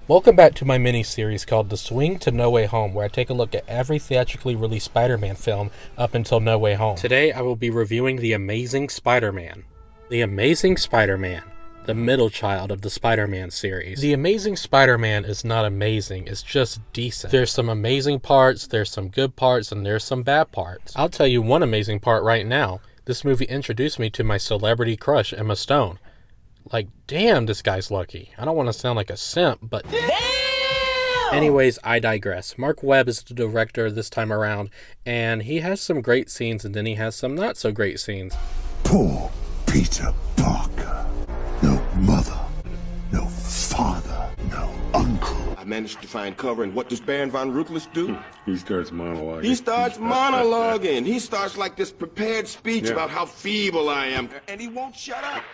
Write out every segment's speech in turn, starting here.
Welcome back to my mini-series called The Swing to No Way Home, where I take a look at every theatrically released Spider-Man film up until No Way Home. Today I will be reviewing The Amazing Spider-Man. The Amazing Spider-Man, the middle child of the Spider-Man series. The Amazing Spider-Man is not amazing, it's just decent. There's some amazing parts, there's some good parts, and there's some bad parts. I'll tell you one amazing part right now. This movie introduced me to my celebrity crush, Emma Stone. Like, damn, this guy's lucky. I don't want to sound like a simp, but... Damn! Anyways, I digress. Mark Webb is the director this time around, and he has some great scenes, and then he has some not so great scenes. Poor Peter Parker. No mother, no father, no uncle. I managed to find cover, and what does Baron von Ruthless do? He starts monologuing. He starts monologuing. He starts like this prepared speech about how feeble I am, and he won't shut up.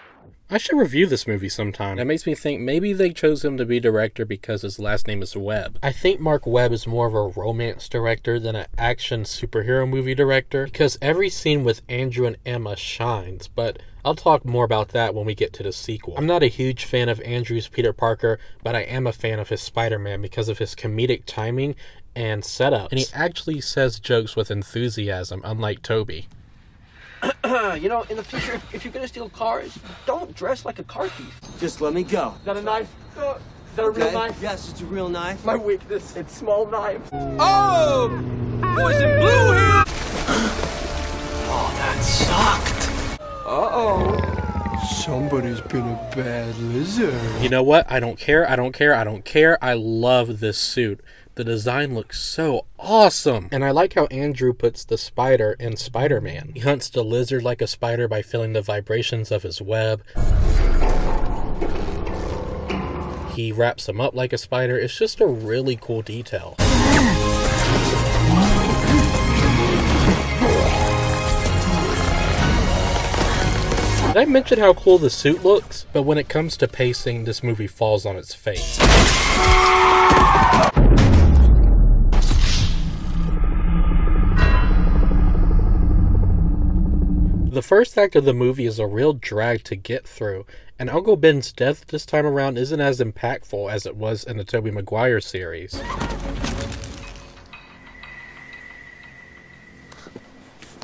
I should review this movie sometime. It makes me think maybe they chose him to be director because his last name is Webb. I think Mark Webb is more of a romance director than an action superhero movie director, because every scene with Andrew and Emma shines, but I'll talk more about that when we get to the sequel. I'm not a huge fan of Andrew's Peter Parker, but I am a fan of his Spider-Man because of his comedic timing and setups. And he actually says jokes with enthusiasm, unlike Toby. You know, in the future, if you're gonna steal cars, don't dress like a car thief. Just let me go. Is that a knife? Is that a real knife? Yes, it's a real knife. My weakness, it's small knives. Oh! Boys in blue here! Oh, that sucked. Uh-oh. Somebody's been a bad lizard. You know what? I don't care. I love this suit. The design looks so awesome. And I like how Andrew puts the spider in Spider-Man. He hunts the lizard like a spider by feeling the vibrations of his web. He wraps him up like a spider. It's just a really cool detail. Did I mention how cool the suit looks? But when it comes to pacing, this movie falls on its face. The first act of the movie is a real drag to get through, and Uncle Ben's death this time around isn't as impactful as it was in the Tobey Maguire series.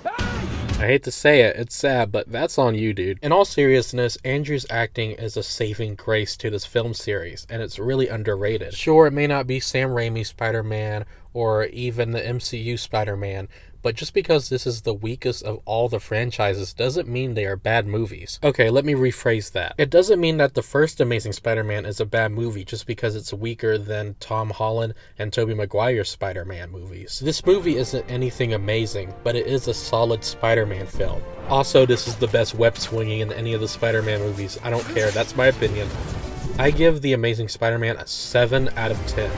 I hate to say it, it's sad, but that's on you, dude. In all seriousness, Andrew's acting is a saving grace to this film series, and it's really underrated. Sure, it may not be Sam Raimi's Spider-Man, or even the MCU Spider-Man, but just because this is the weakest of all the franchises doesn't mean they are bad movies. Okay, let me rephrase that. It doesn't mean that the first Amazing Spider-Man is a bad movie just because it's weaker than Tom Holland and Tobey Maguire's Spider-Man movies. This movie isn't anything amazing, but it is a solid Spider-Man film. Also, this is the best web swinging in any of the Spider-Man movies. I don't care, that's my opinion. I give The Amazing Spider-Man a 7 out of 10.